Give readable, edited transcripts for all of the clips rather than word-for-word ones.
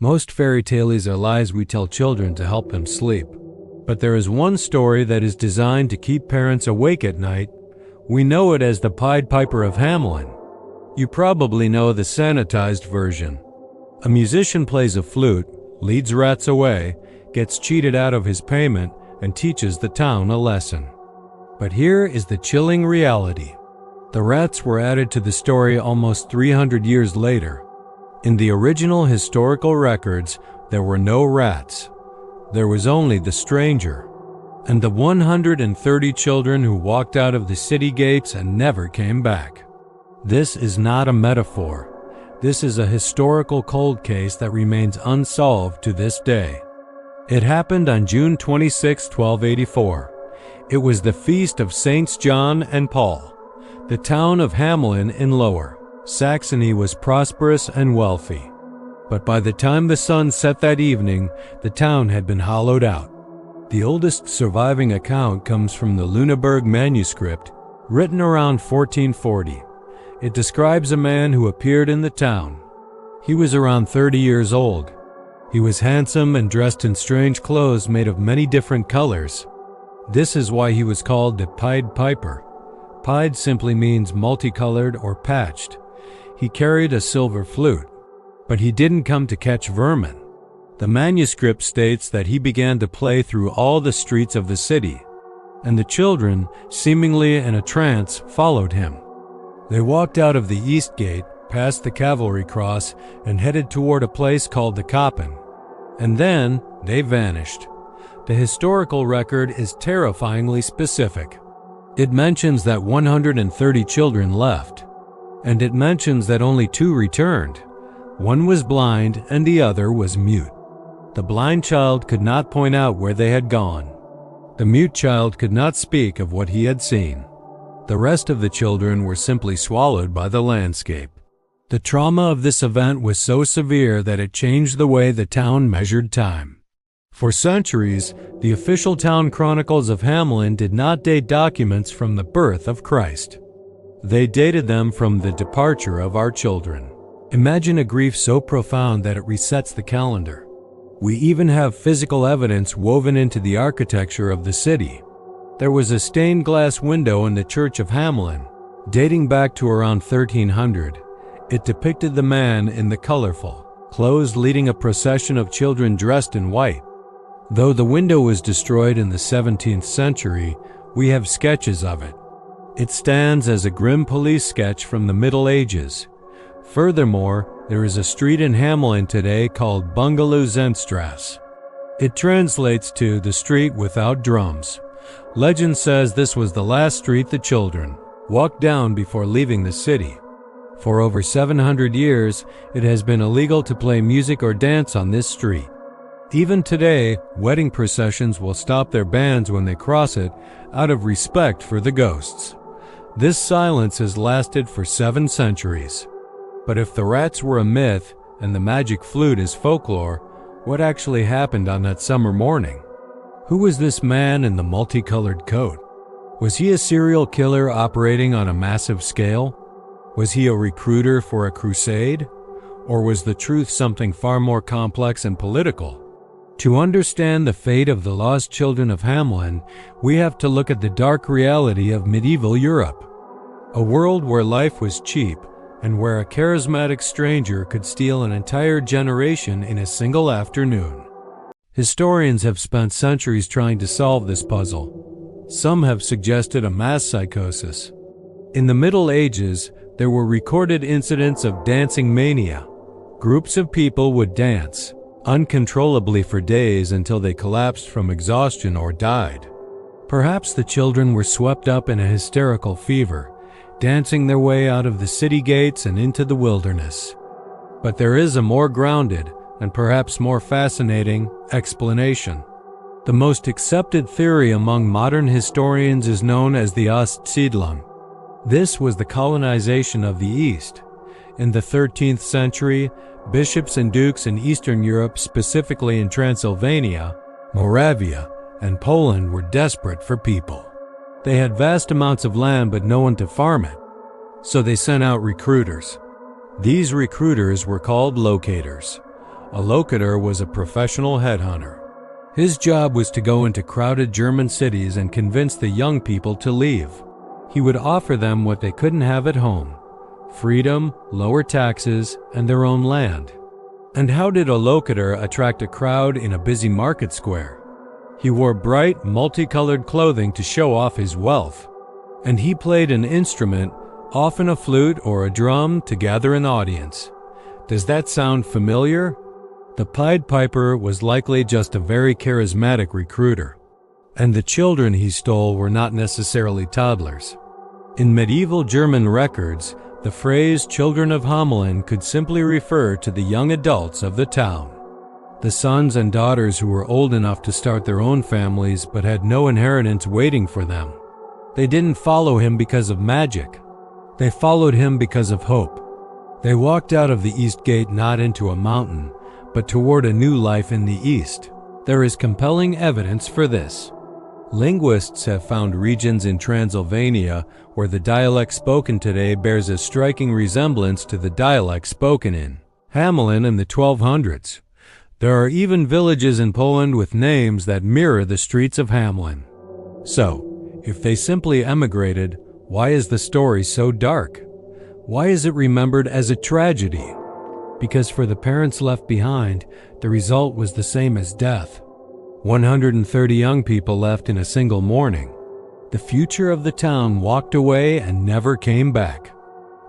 Most fairy tales are lies we tell children to help them sleep. But there is one story that is designed to keep parents awake at night. We know it as the Pied Piper of Hamelin. You probably know the sanitized version. A musician plays a flute, leads rats away, gets cheated out of his payment, and teaches the town a lesson. But here is the chilling reality. The rats were added to the story almost 300 years later. In the original historical records, there were no rats. There was only the stranger, and the 130 children who walked out of the city gates and never came back. This is not a metaphor. This is a historical cold case that remains unsolved to this day. It happened on June 26, 1284. It was the feast of Saints John and Paul. The town of Hamelin in Lower Saxony was prosperous and wealthy. But by the time the sun set that evening, the town had been hollowed out. The oldest surviving account comes from the Lüneburg manuscript, written around 1440. It describes a man who appeared in the town. He was around 30 years old. He was handsome and dressed in strange clothes made of many different colors. This is why he was called the Pied Piper. Pied simply means multicolored or patched. He carried a silver flute, but he didn't come to catch vermin. The manuscript states that he began to play through all the streets of the city, and the children, seemingly in a trance, followed him. They walked out of the east gate, past the cavalry cross, and headed toward a place called the Koppen. And then they vanished. The historical record is terrifyingly specific. It mentions that 130 children left, and it mentions that only 2 returned. One was blind and the other was mute. The blind child could not point out where they had gone. The mute child could not speak of what he had seen. The rest of the children were simply swallowed by the landscape. The trauma of this event was so severe that it changed the way the town measured time. For centuries, the official town chronicles of Hamelin did not date documents from the birth of Christ. They dated them from the departure of our children. Imagine a grief so profound that it resets the calendar. We even have physical evidence woven into the architecture of the city. There was a stained glass window in the church of Hamelin, dating back to around 1300. It depicted the man in the colorful clothes leading a procession of children dressed in white. Though the window was destroyed in the 17th century, we have sketches of it. It stands as a grim police sketch from the Middle Ages. Furthermore, there is a street in Hamelin today called Bungalow Zendstrasse. It translates to the street without drums. Legend says this was the last street the children walked down before leaving the city. For over 700 years, it has been illegal to play music or dance on this street. Even today, wedding processions will stop their bands when they cross it out of respect for the ghosts. This silence has lasted for 7 centuries. But if the rats were a myth and the magic flute is folklore, what actually happened on that summer morning? Who was this man in the multicolored coat? Was he a serial killer operating on a massive scale? Was he a recruiter for a crusade? Or was the truth something far more complex and political? To understand the fate of the lost children of Hamelin, we have to look at the dark reality of medieval Europe. A world where life was cheap and where a charismatic stranger could steal an entire generation in a single afternoon. Historians have spent centuries trying to solve this puzzle. Some have suggested a mass psychosis. In the Middle Ages, there were recorded incidents of dancing mania. Groups of people would dance uncontrollably for days until they collapsed from exhaustion or died. Perhaps the children were swept up in a hysterical fever, dancing their way out of the city gates and into the wilderness. But there is a more grounded and perhaps more fascinating explanation. The most accepted theory among modern historians is known as the Ostsiedlung. This was the colonization of the East. In the 13th century, bishops and dukes in Eastern Europe, specifically in Transylvania, Moravia, and Poland, were desperate for people. They had vast amounts of land but no one to farm it, so they sent out recruiters. These recruiters were called locators. a locator was a professional headhunter. His job was to go into crowded German cities and convince the young people to leave. He would offer them what they couldn't have at home: freedom, lower taxes, and their own land. And how did a locator attract a crowd in a busy market square? He wore bright, multicolored clothing to show off his wealth. And he played an instrument, often a flute or a drum, to gather an audience. Does that sound familiar? The Pied Piper was likely just a very charismatic recruiter. And the children he stole were not necessarily toddlers. In medieval German records, the phrase "children of Hamelin" could simply refer to the young adults of the town. The sons and daughters who were old enough to start their own families but had no inheritance waiting for them. They didn't follow him because of magic. They followed him because of hope. They walked out of the East Gate not into a mountain, but toward a new life in the East. There is compelling evidence for this. Linguists have found regions in Transylvania where the dialect spoken today bears a striking resemblance to the dialect spoken in Hamelin in the 1200s. There are even villages in Poland with names that mirror the streets of Hamelin. So, if they simply emigrated, why is the story so dark? Why is it remembered as a tragedy? Because for the parents left behind, the result was the same as death. 130 young people left in a single morning. The future of the town walked away and never came back.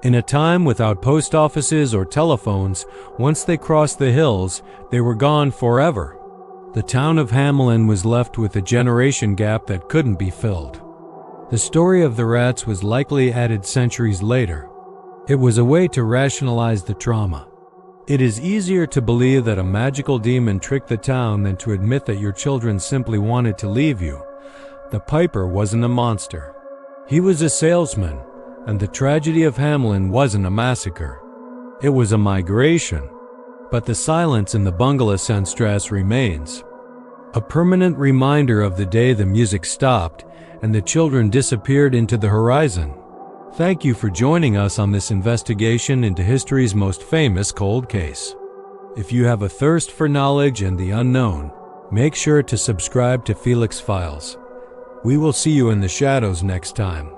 In a time without post offices or telephones, once they crossed the hills, they were gone forever. The town of Hamelin was left with a generation gap that couldn't be filled. The story of the rats was likely added centuries later. It was a way to rationalize the trauma. It is easier to believe that a magical demon tricked the town than to admit that your children simply wanted to leave you. The Piper wasn't a monster. He was a salesman, and the tragedy of Hamelin wasn't a massacre. It was a migration. But the silence in the bungalow Sandstrasse remains. A permanent reminder of the day the music stopped and the children disappeared into the horizon. Thank you for joining us on this investigation into history's most famous cold case. If you have a thirst for knowledge and the unknown, make sure to subscribe to Felix Files. We will see you in the shadows next time.